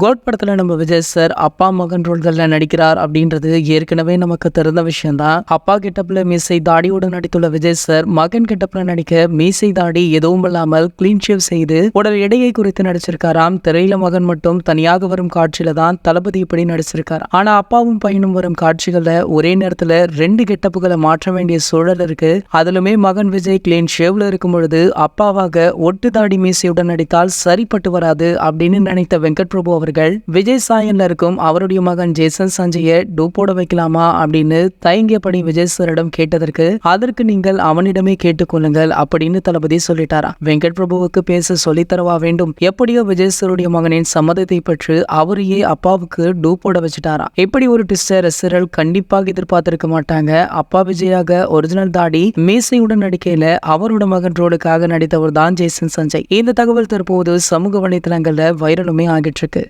Code படத்துல நம்ம Vijay sir அப்பா மகன் ரோல்கள்ல நடிக்கிறார் அப்படின்றது ஏற்கனவே நமக்கு தெரிந்த விஷயம் தான். அப்பா கெட்டப்ல மீசை தாடியோடு நடித்துள்ள விஜய் சார் மகன் கெட்டப்ல நடிக்க மீசை தாடி எதுவும் இல்லாமல் கிளீன் ஷேவ் செய்து உடல் எடையை குறித்து நடிச்சிருக்காராம். திரையில மகன் மட்டும் தனியாக வரும் காட்சியில தான் தளபதி இப்படி நடிச்சிருக்காரு. ஆனா அப்பாவும் பையனும் வரும் காட்சிகள்ல ஒரே நேரத்துல 2 கெட்டப்புகளை மாற்ற வேண்டிய சூழல் இருக்கு. அதிலுமே மகன் விஜய் கிளீன் ஷேவ்ல இருக்கும் பொழுது அப்பாவாக ஒட்டு தாடி மீசையுடன் நடித்தால் சரிப்பட்டு வராது அப்படின்னு நினைத்த வெங்கட் பிரபு அவர்கள் விஜய் சாயல்ல இருக்கும் அவருடைய மகன் ஜேசன் சஞ்சயை டூப் போட வைக்கலாமா அப்படின்னு தயங்கியபடி விஜய் சாரிடம் கேட்டதற்கு அதற்கு நீங்கள் அவனிடமே கேட்டுக்கொள்ளுங்கள் அப்படின்னு தளபதி சொல்லிட்டாரா. வெங்கட் பிரபுவுக்கு பேச சொல்லித்தரவா வேண்டும்? எப்படியோ விஜய் சாருடைய மகனின் சம்மதத்தை பெற்று அவரையே அப்பாவுக்கு டூப் போட வச்சுட்டாரா. இப்படி ஒரு ட்விஸ்டர் ரசிகர்கள் கண்டிப்பாக எதிர்பார்த்திருக்க மாட்டாங்க. அப்பா விஜயாக ஒரிஜினல் தாடி மீசையுடன் நடிக்கையில அவரோட மகன் ரோலுக்காக நடித்தவர் தான் ஜேசன் சஞ்சய். இந்த தகவல் தற்போது சமூக வலைதளங்கள்ல வைரலுமே ஆகிட்டு இருக்கு.